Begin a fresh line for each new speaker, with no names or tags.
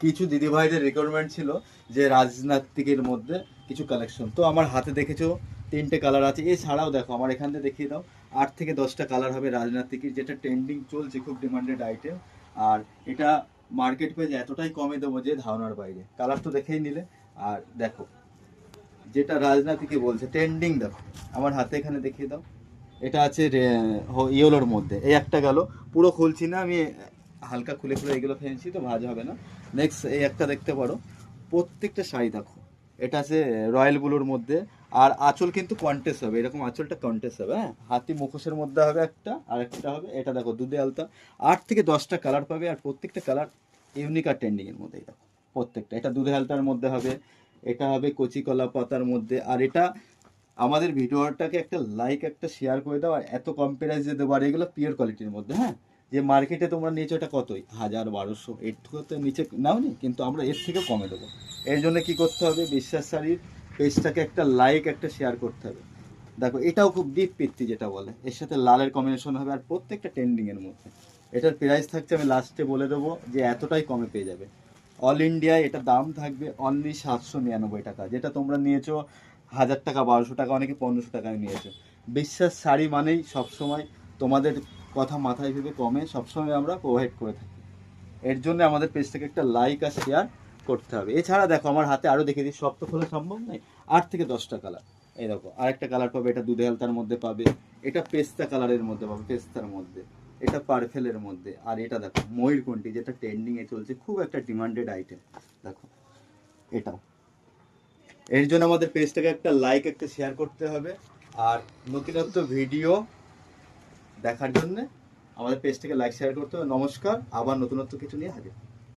কিছু দিদিভাইদের রিকোয়ারমেন্ট ছিল যে রাজনাত্তিকের মধ্যে কিছু কালেকশন, তো আমার হাতে দেখেছো 3টে কালার আছে। এছাড়াও দেখো আমার এখান থেকে দেখিয়ে দাও, 8 থেকে 10টা কালার হবে রাজনাত্তিকের, যেটা ট্রেন্ডিং চলছে, খুব ডিমান্ডেড আইটেম। আর এটা মার্কেট পেয়ে এতটাই কমে দেবো যে ধারণার বাইরে। কালার তো দেখেই নিলে। আর দেখো যেটা রাজনাত্তিকে বলছে ট্রেন্ডিং, দেখো আমার হাতে এখানে দেখিয়ে দাও। এটা আছে ইয়েলোর মধ্যে, এই একটা গেল, পুরো খুলছি না আমি, হালকা খুলে খুলে এগুলো ফেলছি তো ভাজ হবে না। নেক্সট এই একটা দেখতে পারো, প্রত্যেকটা শাড়ি দেখো, এটা আছে রয়্যাল ব্লুর মধ্যে। আর আঁচল কিন্তু কন্টেস্ট হবে, এরকম আঁচলটা কন্টেস্ট হবে, হ্যাঁ, হাতি মুখোশের মধ্যে হবে একটা, আর একটা হবে এটা দেখো দুধে আলতা। 8 থেকে 10টা কালার পাবে, আর প্রত্যেকটা কালার ইউনিক আর ট্রেন্ডিংয়ের মধ্যেই দেখো প্রত্যেকটা। এটা দুধে আলতার মধ্যে হবে, এটা হবে কচি কলা পাতার মধ্যে। আর এটা আমাদের ভিডিওটাকে একটা লাইক একটা শেয়ার করে দাও, আর এত কম প্রাইসে দেবো, আর এগুলো পিওর কোয়ালিটির মধ্যে, হ্যাঁ। যে মার্কেটে তোমরা নিয়েছো এটা কতই 1000 1200, এর থেকে তো নিচে নাও নি, কিন্তু আমরা এর থেকে কমে দেবো। এর জন্য কি করতে হবে, বিশ্বাস শাড়ির পেজটাকে একটা লাইক একটা শেয়ার করতে হবে। দেখো এটাও খুব ডিপ পিত্তি যেটা বলে, এর সাথে লালের কম্বিনেশন হবে, আর প্রত্যেকটা ট্রেন্ডিংয়ের মধ্যে। এটার প্রাইস থাকছে, আমি লাস্টে বলে দেবো যে এতটাই কমে পেয়ে যাবে। অল ইন্ডিয়ায় এটা দাম থাকবে অনলি 799 টাকা, যেটা তোমরা নিয়েছো 1000 টাকা 1200 টাকা, অনেকে 1500 টাকায় নিয়েছো। বিশ্বাস শাড়ি মানেই সবসময় তোমাদের কথা মাথায় ভেবে কমে সবসময় আমরা প্রোভাইড করে থাকি। এর জন্য আমাদের পেজ থেকে একটা লাইক আর শেয়ার করতে হবে। এছাড়া দেখো আমার হাতে আরও দেখে দিই, সব তো খোলা সম্ভব নয়। 8 থেকে 10টা কালার, এই দেখো আরেকটা কালার পাবে, এটা দুধে হালতার মধ্যে পাবে, এটা পেস্তা কালারের মধ্যে পাবে, পেস্তার মধ্যে, এটা পার্পেলের মধ্যে। আর এটা দেখো ময়ূরকণ্ঠী, যেটা ট্রেন্ডিংয়ে চলছে, খুব একটা ডিমান্ডেড আইটেম, দেখো এটাও। এর জন্য আমাদের পেজটাকে একটা লাইক একটা শেয়ার করতে হবে। আর নতুনত্ব ভিডিও দেখার জন্য আমাদের পেজটাকে লাইক শেয়ার করতে হবে। নমস্কার, আবার নতুনত্ব কিছু নিয়ে হাজির।